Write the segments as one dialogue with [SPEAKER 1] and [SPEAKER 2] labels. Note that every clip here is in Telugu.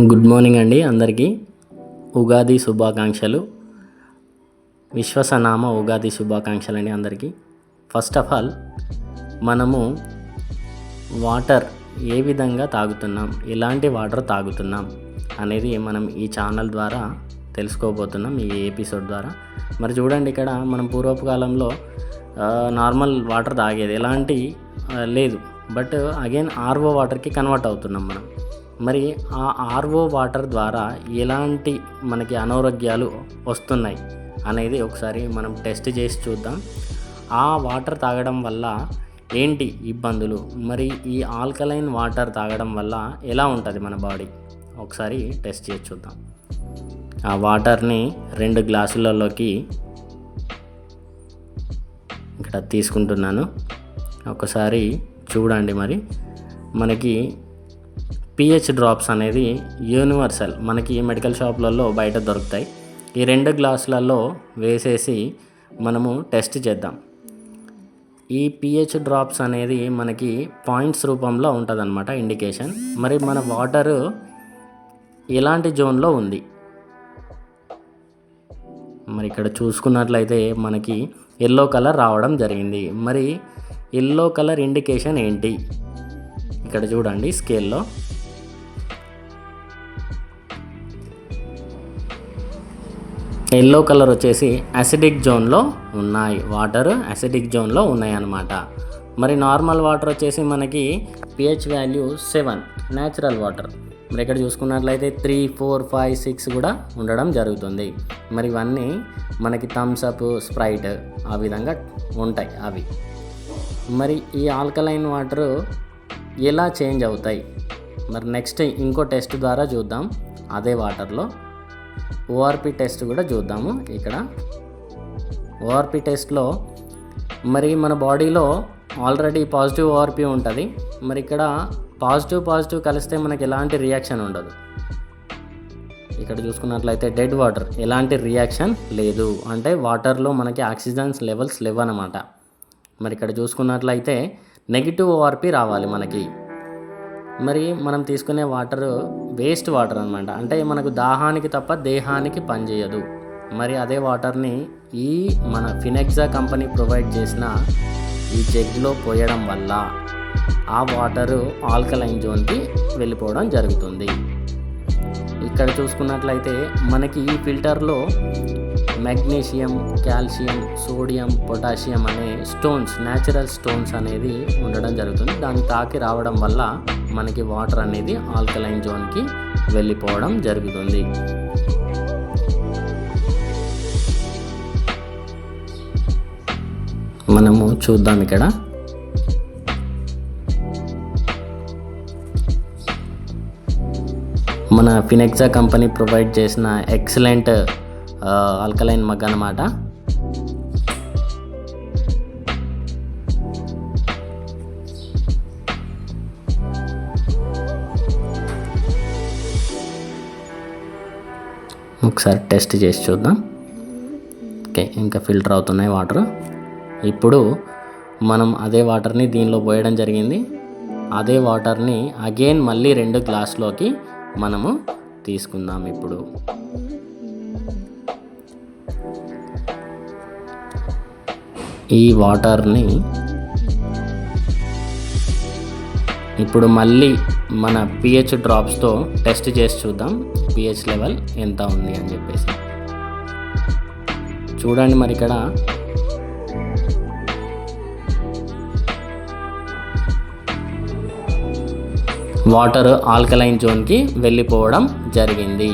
[SPEAKER 1] గుడ్ మార్నింగ్ అండి అందరికీ. ఉగాది శుభాకాంక్షలు. విశ్వసనామ ఉగాది శుభాకాంక్షలు అండి అందరికీ. ఫస్ట్ ఆఫ్ ఆల్ మనము వాటర్ ఏ విధంగా తాగుతున్నాం, ఎలాంటి వాటర్ తాగుతున్నాం అనేది మనం ఈ ఛానల్ ద్వారా తెలుసుకోబోతున్నాం, ఈ ఎపిసోడ్ ద్వారా. మరి చూడండి, ఇక్కడ మనం పూర్వపు కాలంలో నార్మల్ వాటర్ తాగేది, ఎలాంటి లేదు. బట్ అగైన్ ఆర్ఓ వాటర్కి కన్వర్ట్ అవుతున్నాం మనం. మరి ఆ ఆర్ఓ వాటర్ ద్వారా ఎలాంటి మనకి అనారోగ్యాలు వస్తున్నాయి అనేది ఒకసారి మనం టెస్ట్ చేసి చూద్దాం. ఆ వాటర్ తాగడం వల్ల ఏంటి ఇబ్బందులు, మరి ఈ ఆల్కలైన్ వాటర్ తాగడం వల్ల ఎలా ఉంటుంది మన బాడీ, ఒకసారి టెస్ట్ చేసి చూద్దాం. ఆ వాటర్ని 2 గ్లాసులలోకి ఇక్కడ తీసుకుంటున్నాను. ఒకసారి చూడండి. మరి మనకి pH డ్రాప్స్ అనేది యూనివర్సల్, మనకి మెడికల్ షాప్లలో బయట దొరుకుతాయి. ఈ 2 గ్లాసులలో వేసేసి మనము టెస్ట్ చేద్దాం. ఈ pH డ్రాప్స్ అనేది మనకి పాయింట్స్ రూపంలో ఉంటుందన్నమాట, ఇండికేషన్. మరి మన వాటరు ఎలాంటి జోన్లో ఉంది, మరి ఇక్కడ చూసుకున్నట్లయితే మనకి ఎల్లో కలర్ రావడం జరిగింది. మరి ఎల్లో కలర్ ఇండికేషన్ ఏంటి, ఇక్కడ చూడండి స్కేల్లో. ఎల్లో కలర్ వచ్చేసి యాసిడిక్ జోన్లో ఉన్నాయి, వాటర్ యాసిడిక్ జోన్లో ఉన్నాయి అన్నమాట. మరి నార్మల్ వాటర్ వచ్చేసి మనకి pH వాల్యూ 7 న్యాచురల్ వాటర్. మరి ఇక్కడ చూసుకున్నట్లయితే 3, 4, 5, 6 కూడా ఉండడం జరుగుతుంది. మరి ఇవన్నీ మనకి థమ్స్ అప్, స్ప్రైట్ ఆ విధంగా ఉంటాయి అవి. మరి ఈ ఆల్కలైన్ వాటర్ ఎలా చేంజ్ అవుతాయి, మరి నెక్స్ట్ ఇంకో టెస్ట్ ద్వారా చూద్దాం. అదే వాటర్లో ఓఆర్పి టెస్ట్ కూడా చూద్దాము. ఇక్కడ ఓఆర్పి టెస్ట్లో మరి మన బాడీలో ఆల్రెడీ పాజిటివ్ ఓఆర్పి ఉంటుంది. మరి ఇక్కడ పాజిటివ్ కలిస్తే మనకి ఎలాంటి రియాక్షన్ ఉండదు. ఇక్కడ చూసుకున్నట్లయితే డెడ్ వాటర్, ఎలాంటి రియాక్షన్ లేదు, అంటే వాటర్లో మనకి ఆక్సిజన్స్ లెవెల్స్ లేవన్నమాట. మరి ఇక్కడ చూసుకున్నట్లయితే నెగిటివ్ ఓఆర్పి రావాలి మనకి. మరి మనం తీసుకునే వాటర్ వేస్ట్ వాటర్ అనమాట, అంటే మనకు దాహానికి తప్ప దేహానికి పనిచేయదు. మరి అదే వాటర్ని ఈ మన ఫినెక్సా కంపెనీ ప్రొవైడ్ చేసిన ఈ జగ్లో పోయడం వల్ల ఆ వాటరు ఆల్కలైన్ జోన్కి వెళ్ళిపోవడం జరుగుతుంది. ఇక్కడ చూసుకున్నట్లయితే మనకి ఈ ఫిల్టర్లో మెగ్నీషియం, కాల్షియం, సోడియం, పొటాషియం అనే స్టోన్స్, న్యాచురల్ స్టోన్స్ అనేది ఉండడం జరుగుతుంది. దాన్ని తాకి రావడం వల్ల మనకి వాటర్ అనేది ఆల్కలైన్ జోన్కి వెళ్ళిపోవడం జరుగుతుంది. మనము చూద్దాం. ఇక్కడ మన ఫినెక్సా కంపెనీ ప్రొవైడ్ చేసిన ఎక్సలెంట్ ఆల్కలైన్ మగ్ అన్నమాట. ఒకసారి టెస్ట్ చేసి చూద్దాం. ఓకే, ఇంకా ఫిల్టర్ అవుతున్నాయి వాటర్. ఇప్పుడు మనం అదే వాటర్ని దీనిలో పోయడం జరిగింది. అదే వాటర్ని అగైన్ మళ్ళీ 2 గ్లాసులోకి మనము తీసుకుందాం. ఇప్పుడు ఈ వాటర్ని ఇప్పుడు మళ్ళీ మన pH డ్రాప్స్తో టెస్ట్ చేసి చూద్దాం, pH లెవెల్ ఎంత ఉంది అని చెప్పేసి. చూడండి, మరి ఇక్కడ వాటర్ ఆల్కలైన్ జోన్కి వెళ్ళిపోవడం జరిగింది.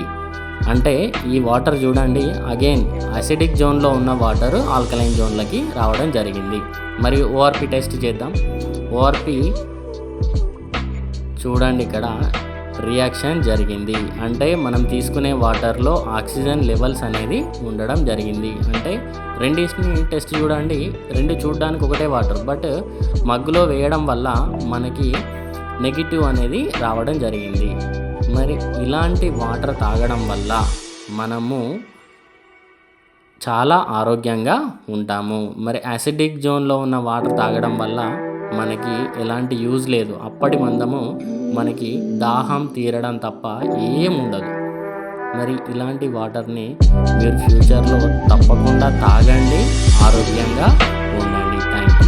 [SPEAKER 1] అంటే ఈ వాటర్ చూడండి, అగైన్ అసిడిక్ జోన్లో ఉన్న వాటర్ ఆల్కలైన్ జోన్లకి రావడం జరిగింది. మరి ఓఆర్పి టెస్ట్ చేద్దాం. ఓఆర్పి చూడండి, ఇక్కడ రియాక్షన్ జరిగింది. అంటే మనం తీసుకునే వాటర్లో ఆక్సిజన్ లెవెల్స్ అనేది ఉండడం జరిగింది. అంటే రెండింటిని టెస్ట్ చూడండి, 2 చూడడానికి ఒకటే వాటర్, బట్ మగ్గులో వేయడం వల్ల మనకి నెగిటివ్ అనేది రావడం జరిగింది. మరి ఇలాంటి వాటర్ తాగడం వల్ల మనము చాలా ఆరోగ్యంగా ఉంటాము. మరి యాసిడిక్ జోన్లో ఉన్న వాటర్ తాగడం వల్ల మనకి ఎలాంటి యూజ్ లేదు. అప్పటి మందము మనకి దాహం తీరడం తప్ప ఏముండదు. మరి ఇలాంటి వాటర్ని మీరు ఫ్యూచర్లో తప్పకుండా తాగండి, ఆరోగ్యంగా ఉండండి. Thank you.